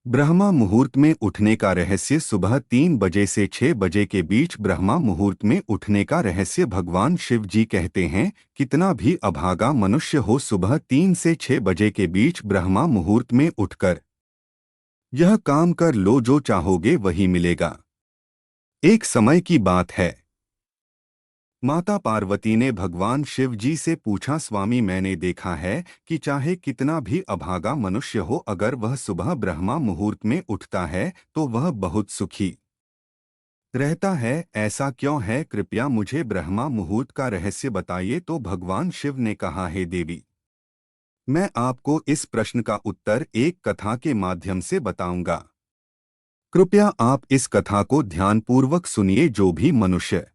ब्रह्मा मुहूर्त में उठने का रहस्य। सुबह 3 बजे से 6 बजे के बीच ब्रह्मा मुहूर्त में उठने का रहस्य। भगवान शिव जी कहते हैं, कितना भी अभागा मनुष्य हो, सुबह 3 से 6 बजे के बीच ब्रह्मा मुहूर्त में उठकर यह काम कर लो, जो चाहोगे वही मिलेगा। एक समय की बात है, माता पार्वती ने भगवान शिव जी से पूछा, स्वामी मैंने देखा है कि चाहे कितना भी अभागा मनुष्य हो, अगर वह सुबह ब्रह्मा मुहूर्त में उठता है तो वह बहुत सुखी रहता है। ऐसा क्यों है? कृपया मुझे ब्रह्मा मुहूर्त का रहस्य बताइए। तो भगवान शिव ने कहा, हे देवी, मैं आपको इस प्रश्न का उत्तर एक कथा के माध्यम से बताऊंगा। कृपया आप इस कथा को ध्यानपूर्वक सुनिए। जो भी मनुष्य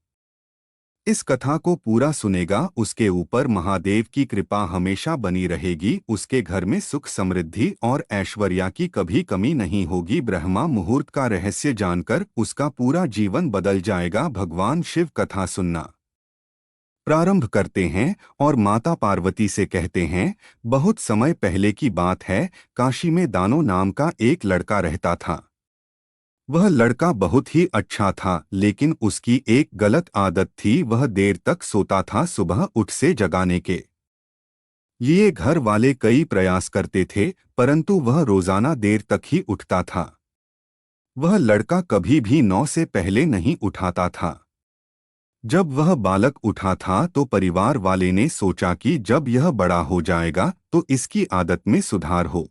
इस कथा को पूरा सुनेगा, उसके ऊपर महादेव की कृपा हमेशा बनी रहेगी। उसके घर में सुख समृद्धि और ऐश्वर्या की कभी कमी नहीं होगी। ब्रह्मा मुहूर्त का रहस्य जानकर उसका पूरा जीवन बदल जाएगा। भगवान शिव कथा सुनना प्रारंभ करते हैं और माता पार्वती से कहते हैं, बहुत समय पहले की बात है, काशी में दानो नाम का एक लड़का रहता था। वह लड़का बहुत ही अच्छा था, लेकिन उसकी एक गलत आदत थी। वह देर तक सोता था। सुबह उठ से जगाने के लिए घर वाले कई प्रयास करते थे, परंतु वह रोजाना देर तक ही उठता था। वह लड़का कभी भी 9 से पहले नहीं उठाता था। जब वह बालक उठा था तो परिवार वाले ने सोचा कि जब यह बड़ा हो जाएगा तो इसकी आदत में सुधार हो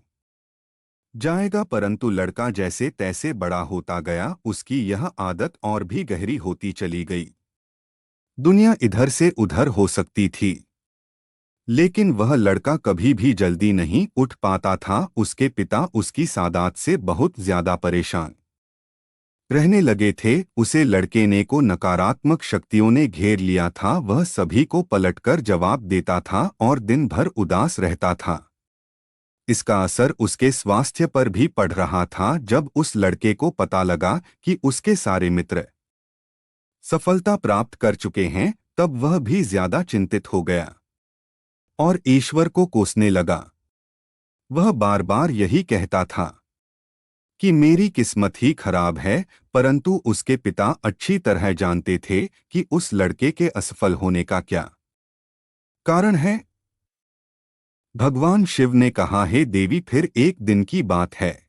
जाएगा। परंतु लड़का जैसे तैसे बड़ा होता गया, उसकी यह आदत और भी गहरी होती चली गई। दुनिया इधर से उधर हो सकती थी, लेकिन वह लड़का कभी भी जल्दी नहीं उठ पाता था। उसके पिता उसकी सादात से बहुत ज्यादा परेशान रहने लगे थे। उसे लड़के ने को नकारात्मक शक्तियों ने घेर लिया था। वह सभी को पलटकर जवाब देता था और दिन भर उदास रहता था। इसका असर उसके स्वास्थ्य पर भी पड़ रहा था। जब उस लड़के को पता लगा कि उसके सारे मित्र सफलता प्राप्त कर चुके हैं, तब वह भी ज्यादा चिंतित हो गया और ईश्वर को कोसने लगा। वह बार बार यही कहता था कि मेरी किस्मत ही खराब है, परंतु उसके पिता अच्छी तरह जानते थे कि उस लड़के के असफल होने का क्या कारण है। भगवान शिव ने कहा, हे देवी, फिर एक दिन की बात है,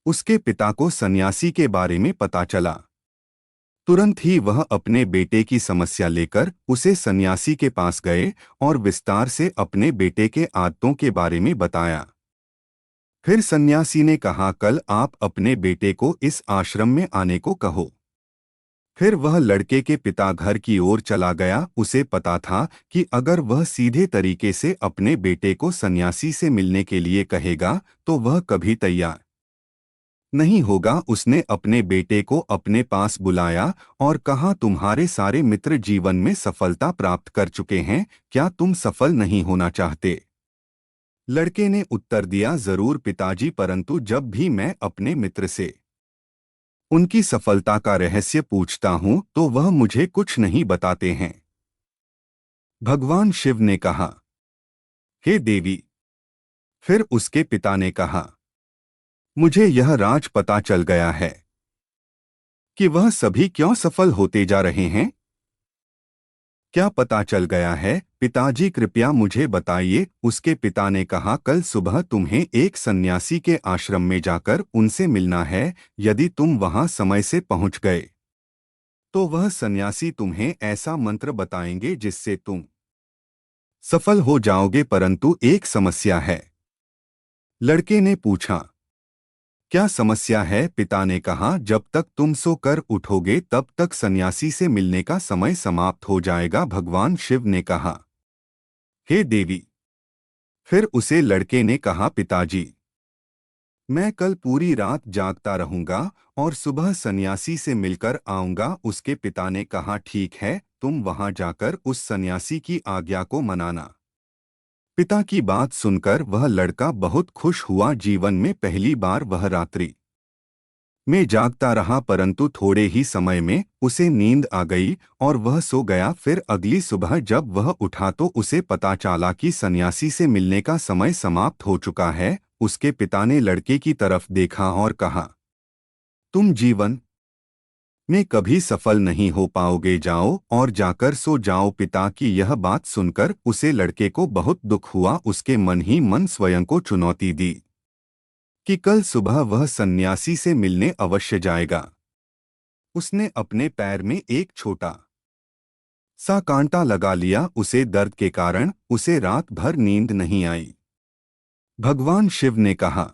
उसके पिता को सन्यासी के बारे में पता चला। तुरंत ही वह अपने बेटे की समस्या लेकर उसे सन्यासी के पास गए और विस्तार से अपने बेटे के आदतों के बारे में बताया। फिर सन्यासी ने कहा, कल आप अपने बेटे को इस आश्रम में आने को कहो। फिर वह लड़के के पिता घर की ओर चला गया। उसे पता था कि अगर वह सीधे तरीके से अपने बेटे को सन्यासी से मिलने के लिए कहेगा तो वह कभी तैयार नहीं होगा। उसने अपने बेटे को अपने पास बुलाया और कहा, तुम्हारे सारे मित्र जीवन में सफलता प्राप्त कर चुके हैं, क्या तुम सफल नहीं होना चाहते? लड़के ने उत्तर दिया, जरूर पिताजी, परंतु जब भी मैं अपने मित्र से उनकी सफलता का रहस्य पूछता हूं तो वह मुझे कुछ नहीं बताते हैं। भगवान शिव ने कहा, हे देवी। फिर उसके पिता ने कहा, मुझे यह राज पता चल गया है कि वह सभी क्यों सफल होते जा रहे हैं। क्या पता चल गया है पिताजी? कृपया मुझे बताइए। उसके पिता ने कहा, कल सुबह तुम्हें एक सन्यासी के आश्रम में जाकर उनसे मिलना है। यदि तुम वहां समय से पहुंच गए तो वह सन्यासी तुम्हें ऐसा मंत्र बताएंगे जिससे तुम सफल हो जाओगे। परंतु एक समस्या है। लड़के ने पूछा, क्या समस्या है? पिता ने कहा, जब तक तुम सोकर उठोगे तब तक सन्यासी से मिलने का समय समाप्त हो जाएगा। भगवान शिव ने कहा, हे देवी। फिर उसे लड़के ने कहा, पिताजी, मैं कल पूरी रात जागता रहूंगा और सुबह सन्यासी से मिलकर आऊंगा। उसके पिता ने कहा, ठीक है, तुम वहां जाकर उस सन्यासी की आज्ञा को मनाना। पिता की बात सुनकर वह लड़का बहुत खुश हुआ। जीवन में पहली बार वह रात्रि में जागता रहा, परंतु थोड़े ही समय में उसे नींद आ गई और वह सो गया। फिर अगली सुबह जब वह उठा तो उसे पता चला कि सन्यासी से मिलने का समय समाप्त हो चुका है। उसके पिता ने लड़के की तरफ देखा और कहा, तुम जीवन में कभी सफल नहीं हो पाओगे, जाओ और जाकर सो जाओ। पिता की यह बात सुनकर उसे लड़के को बहुत दुख हुआ। उसके मन ही मन स्वयं को चुनौती दी कि कल सुबह वह सन्यासी से मिलने अवश्य जाएगा। उसने अपने पैर में एक छोटा सा कांटा लगा लिया। उसे दर्द के कारण उसे रात भर नींद नहीं आई। भगवान शिव ने कहा,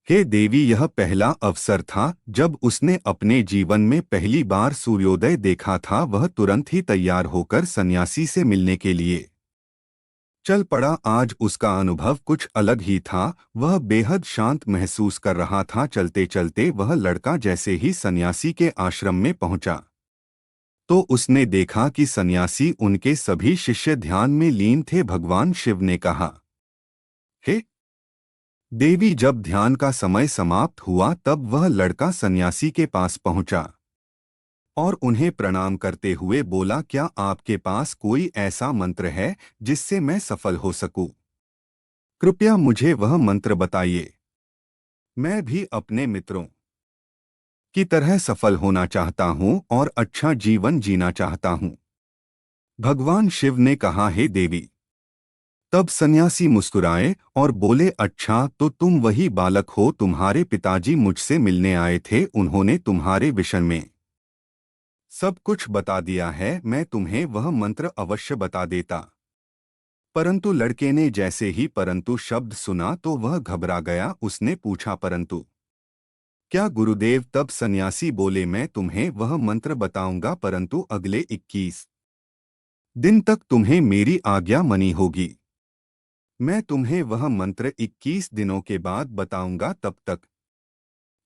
हे देवी, यह पहला अवसर था जब उसने अपने जीवन में पहली बार सूर्योदय देखा था। वह तुरंत ही तैयार होकर सन्यासी से मिलने के लिए चल पड़ा। आज उसका अनुभव कुछ अलग ही था। वह बेहद शांत महसूस कर रहा था। चलते चलते वह लड़का जैसे ही सन्यासी के आश्रम में पहुंचा तो उसने देखा कि सन्यासी उनके सभी शिष्य ध्यान में लीन थे। भगवान शिव ने कहा, हे देवी, जब ध्यान का समय समाप्त हुआ तब वह लड़का सन्यासी के पास पहुंचा और उन्हें प्रणाम करते हुए बोला, क्या आपके पास कोई ऐसा मंत्र है जिससे मैं सफल हो सकूं? कृपया मुझे वह मंत्र बताइए। मैं भी अपने मित्रों की तरह सफल होना चाहता हूं और अच्छा जीवन जीना चाहता हूं। भगवान शिव ने कहा, हे देवी। तब सन्यासी मुस्कुराए और बोले, अच्छा तो तुम वही बालक हो। तुम्हारे पिताजी मुझसे मिलने आए थे। उन्होंने तुम्हारे विषय में सब कुछ बता दिया है। मैं तुम्हें वह मंत्र अवश्य बता देता। परंतु लड़के ने जैसे ही परंतु शब्द सुना तो वह घबरा गया। उसने पूछा, परंतु क्या गुरुदेव? तब सन्यासी बोले, मैं तुम्हें वह मंत्र बताऊंगा, परंतु अगले 21 दिन तक तुम्हें मेरी आज्ञा मानी होगी। मैं तुम्हें वह मंत्र 21 दिनों के बाद बताऊंगा। तब तक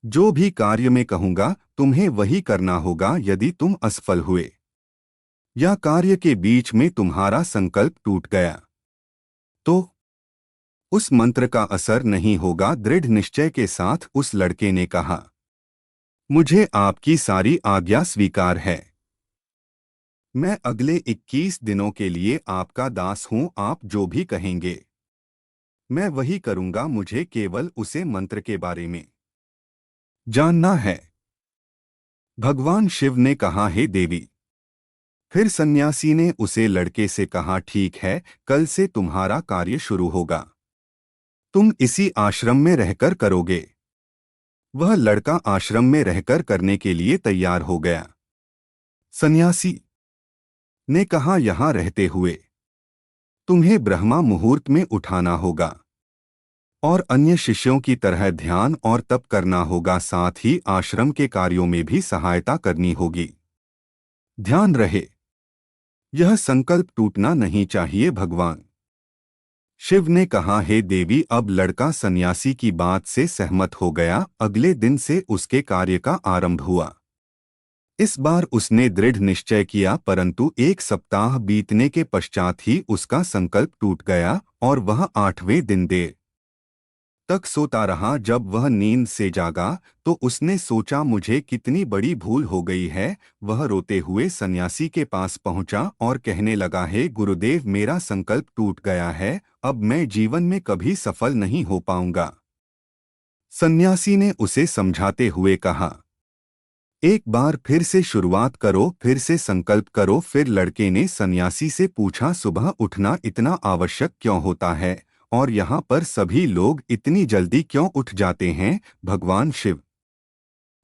जो भी कार्य में कहूंगा तुम्हें वही करना होगा। यदि तुम असफल हुए या कार्य के बीच में तुम्हारा संकल्प टूट गया तो उस मंत्र का असर नहीं होगा। दृढ़ निश्चय के साथ उस लड़के ने कहा, मुझे आपकी सारी आज्ञा स्वीकार है। मैं अगले 21 दिनों के लिए आपका दास हूं। आप जो भी कहेंगे मैं वही करूंगा। मुझे केवल उसे मंत्र के बारे में जानना है। भगवान शिव ने कहा, हे देवी। फिर सन्यासी ने उसे लड़के से कहा, ठीक है, कल से तुम्हारा कार्य शुरू होगा। तुम इसी आश्रम में रहकर करोगे। वह लड़का आश्रम में रहकर करने के लिए तैयार हो गया। सन्यासी ने कहा, यहाँ रहते हुए तुम्हें ब्रह्मा मुहूर्त में उठाना होगा और अन्य शिष्यों की तरह ध्यान और तप करना होगा। साथ ही आश्रम के कार्यों में भी सहायता करनी होगी। ध्यान रहे, यह संकल्प टूटना नहीं चाहिए। भगवान शिव ने कहा, हे देवी। अब लड़का सन्यासी की बात से सहमत हो गया। अगले दिन से उसके कार्य का आरंभ हुआ। इस बार उसने दृढ़ निश्चय किया, परंतु एक सप्ताह बीतने के पश्चात ही उसका संकल्प टूट गया और वह 8वें दिन देर तक सोता रहा। जब वह नींद से जागा तो उसने सोचा, मुझे कितनी बड़ी भूल हो गई है। वह रोते हुए सन्यासी के पास पहुंचा और कहने लगा, हे गुरुदेव, मेरा संकल्प टूट गया है। अब मैं जीवन में कभी सफल नहीं हो पाऊंगा। सन्यासी ने उसे समझाते हुए कहा, एक बार फिर से शुरुआत करो, फिर से संकल्प करो। फिर लड़के ने सन्यासी से पूछा, सुबह उठना इतना आवश्यक क्यों होता है और यहाँ पर सभी लोग इतनी जल्दी क्यों उठ जाते हैं? भगवान शिव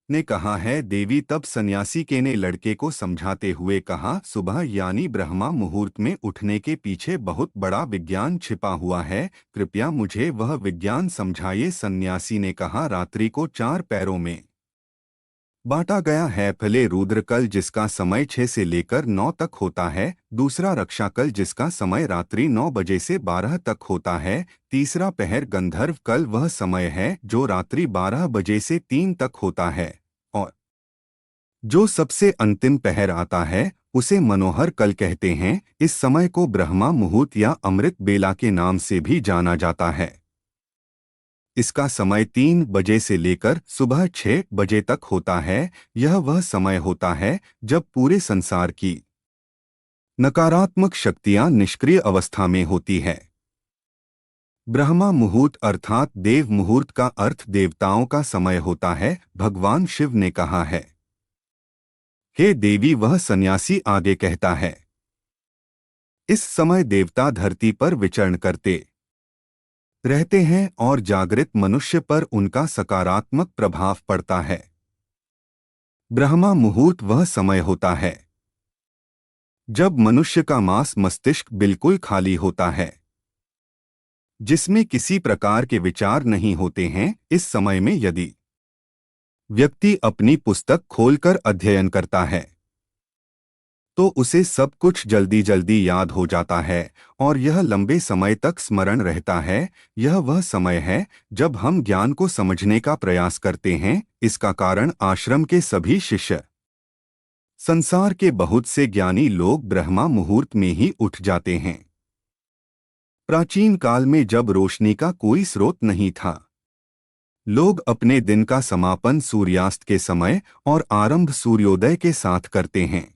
ने कहा, है देवी। तब सन्यासी के ने लड़के को समझाते हुए कहा, सुबह यानी ब्रह्मा मुहूर्त में उठने के पीछे बहुत बड़ा विज्ञान छिपा हुआ है। कृपया मुझे वह विज्ञान समझाइए। सन्यासी ने कहा, रात्रि को 4 पैरों में बांटा गया है। पहले रुद्रकल जिसका समय 6 से लेकर 9 तक होता है, दूसरा रक्षाकल जिसका समय रात्रि 9 बजे से 12 तक होता है, तीसरा पहर गंधर्व कल वह समय है जो रात्रि 12 बजे से 3 तक होता है और जो सबसे अंतिम पहर आता है उसे मनोहर कल कहते हैं। इस समय को ब्रह्मा मुहूर्त या अमृत बेला के नाम से भी जाना जाता है। इसका समय 3 बजे से लेकर सुबह 6 बजे तक होता है। यह वह समय होता है जब पूरे संसार की नकारात्मक शक्तियां निष्क्रिय अवस्था में होती है। ब्रह्मा मुहूर्त अर्थात देव मुहूर्त का अर्थ देवताओं का समय होता है। भगवान शिव ने कहा है, हे देवी, वह सन्यासी आगे कहता है, इस समय देवता धरती पर विचरण करते रहते हैं और जागृत मनुष्य पर उनका सकारात्मक प्रभाव पड़ता है। ब्रह्मा मुहूर्त वह समय होता है जब मनुष्य का मांस मस्तिष्क बिल्कुल खाली होता है, जिसमें किसी प्रकार के विचार नहीं होते हैं। इस समय में यदि व्यक्ति अपनी पुस्तक खोलकर अध्ययन करता है तो उसे सब कुछ जल्दी जल्दी याद हो जाता है और यह लंबे समय तक स्मरण रहता है। यह वह समय है जब हम ज्ञान को समझने का प्रयास करते हैं। इसका कारण आश्रम के सभी शिष्य, संसार के बहुत से ज्ञानी लोग ब्रह्मा मुहूर्त में ही उठ जाते हैं। प्राचीन काल में जब रोशनी का कोई स्रोत नहीं था, लोग अपने दिन का समापन सूर्यास्त के समय और आरंभ सूर्योदय के साथ करते हैं।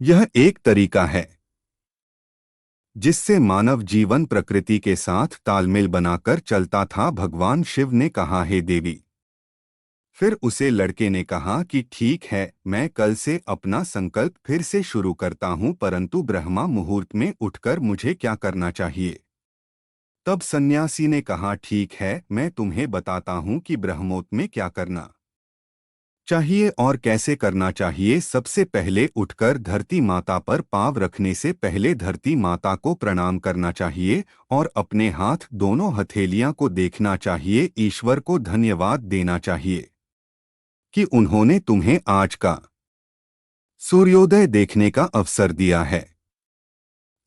यह एक तरीका है जिससे मानव जीवन प्रकृति के साथ तालमेल बनाकर चलता था। भगवान शिव ने कहा, हे देवी। फिर उसे लड़के ने कहा कि ठीक है, मैं कल से अपना संकल्प फिर से शुरू करता हूं, परंतु ब्रह्मा मुहूर्त में उठकर मुझे क्या करना चाहिए? तब सन्यासी ने कहा, ठीक है, मैं तुम्हें बताता हूं कि ब्रह्मोत्त में क्या करना चाहिए और कैसे करना चाहिए। सबसे पहले उठकर धरती माता पर पाँव रखने से पहले धरती माता को प्रणाम करना चाहिए और अपने हाथ दोनों हथेलियां को देखना चाहिए। ईश्वर को धन्यवाद देना चाहिए कि उन्होंने तुम्हें आज का सूर्योदय देखने का अवसर दिया है।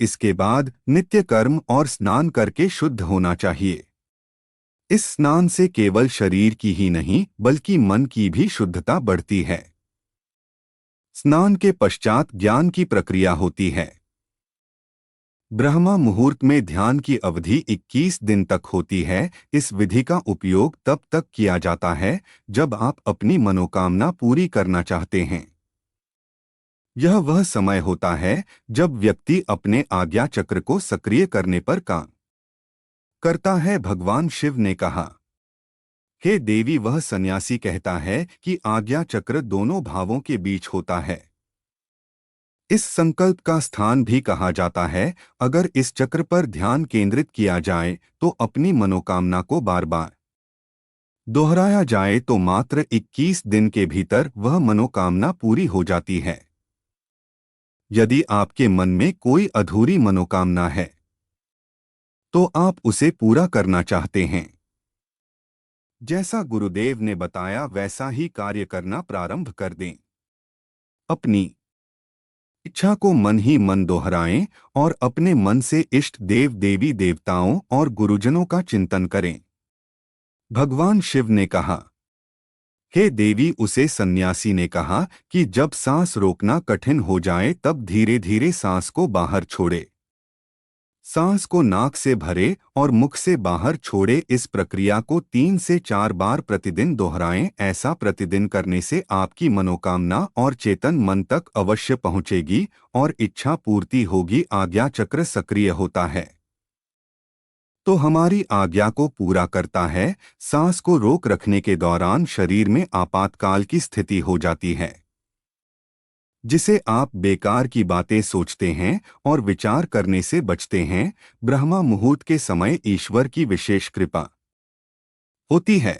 इसके बाद नित्य कर्म और स्नान करके शुद्ध होना चाहिए। इस स्नान से केवल शरीर की ही नहीं बल्कि मन की भी शुद्धता बढ़ती है। स्नान के पश्चात ज्ञान की प्रक्रिया होती है। ब्रह्मा मुहूर्त में ध्यान की अवधि 21 दिन तक होती है। इस विधि का उपयोग तब तक किया जाता है जब आप अपनी मनोकामना पूरी करना चाहते हैं। यह वह समय होता है जब व्यक्ति अपने आज्ञा चक्र को सक्रिय करने पर काम करता है। भगवान शिव ने कहा, हे देवी, वह सन्यासी कहता है कि आज्ञा चक्र दोनों भावों के बीच होता है। इस संकल्प का स्थान भी कहा जाता है। अगर इस चक्र पर ध्यान केंद्रित किया जाए तो अपनी मनोकामना को बार बार दोहराया जाए तो मात्र 21 दिन के भीतर वह मनोकामना पूरी हो जाती है। यदि आपके मन में कोई अधूरी मनोकामना है तो आप उसे पूरा करना चाहते हैं। जैसा गुरुदेव ने बताया वैसा ही कार्य करना प्रारंभ कर दें। अपनी इच्छा को मन ही मन दोहराएं और अपने मन से इष्ट देव देवी देवताओं और गुरुजनों का चिंतन करें। भगवान शिव ने कहा, हे देवी, उसे सन्यासी ने कहा कि जब सांस रोकना कठिन हो जाए तब धीरे धीरे सांस को बाहर छोड़े। सांस को नाक से भरे और मुख से बाहर छोड़े। इस प्रक्रिया को 3 से 4 बार प्रतिदिन दोहराएं। ऐसा प्रतिदिन करने से आपकी मनोकामना और चेतन मन तक अवश्य पहुंचेगी और इच्छा पूर्ति होगी। आज्ञा चक्र सक्रिय होता है तो हमारी आज्ञा को पूरा करता है। सांस को रोक रखने के दौरान शरीर में आपातकाल की स्थिति हो जाती है, जिसे आप बेकार की बातें सोचते हैं और विचार करने से बचते हैं। ब्रह्मा मुहूर्त के समय ईश्वर की विशेष कृपा होती है।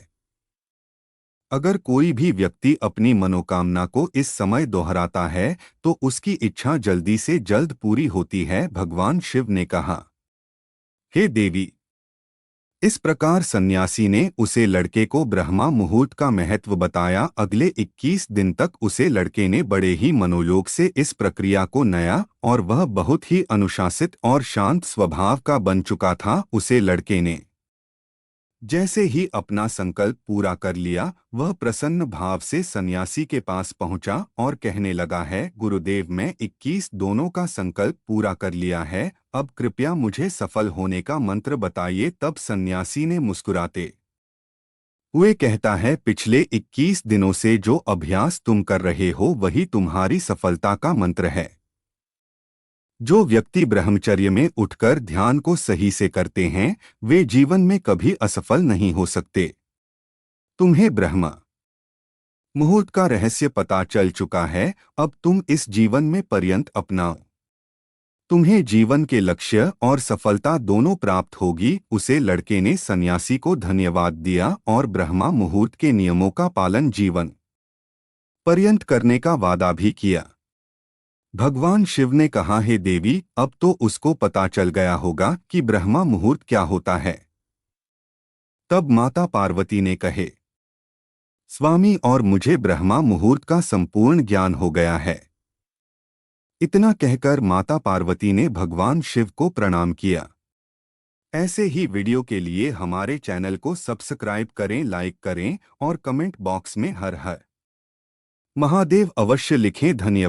अगर कोई भी व्यक्ति अपनी मनोकामना को इस समय दोहराता है तो उसकी इच्छा जल्दी से जल्द पूरी होती है। भगवान शिव ने कहा, हे देवी। इस प्रकार सन्यासी ने उसे लड़के को ब्रह्मा मुहूर्त का महत्व बताया। अगले 21 दिन तक उसे लड़के ने बड़े ही मनोयोग से इस प्रक्रिया को नया और वह बहुत ही अनुशासित और शांत स्वभाव का बन चुका था। उसे लड़के ने जैसे ही अपना संकल्प पूरा कर लिया, वह प्रसन्न भाव से सन्यासी के पास पहुंचा और कहने लगा, है गुरुदेव, मैं 21 दोनों का संकल्प पूरा कर लिया है। अब कृपया मुझे सफल होने का मंत्र बताइए। तब सन्यासी ने मुस्कुराते हुए कहता है, पिछले 21 दिनों से जो अभ्यास तुम कर रहे हो वही तुम्हारी सफलता का मंत्र है। जो व्यक्ति ब्रह्मचर्य में उठकर ध्यान को सही से करते हैं वे जीवन में कभी असफल नहीं हो सकते। तुम्हें ब्रह्म मुहूर्त का रहस्य पता चल चुका है, अब तुम इस जीवन में पर्यंत अपनाओ। तुम्हें जीवन के लक्ष्य और सफलता दोनों प्राप्त होगी। उसे लड़के ने सन्यासी को धन्यवाद दिया और ब्रह्मा मुहूर्त के नियमों का पालन जीवन पर्यंत करने का वादा भी किया। भगवान शिव ने कहा, हे देवी, अब तो उसको पता चल गया होगा कि ब्रह्मा मुहूर्त क्या होता है। तब माता पार्वती ने कहे, स्वामी, और मुझे ब्रह्मा मुहूर्त का संपूर्ण ज्ञान हो गया है। इतना कहकर माता पार्वती ने भगवान शिव को प्रणाम किया। ऐसे ही वीडियो के लिए हमारे चैनल को सब्सक्राइब करें, लाइक करें और कमेंट बॉक्स में हर हर महादेव अवश्य लिखें। धन्यवाद।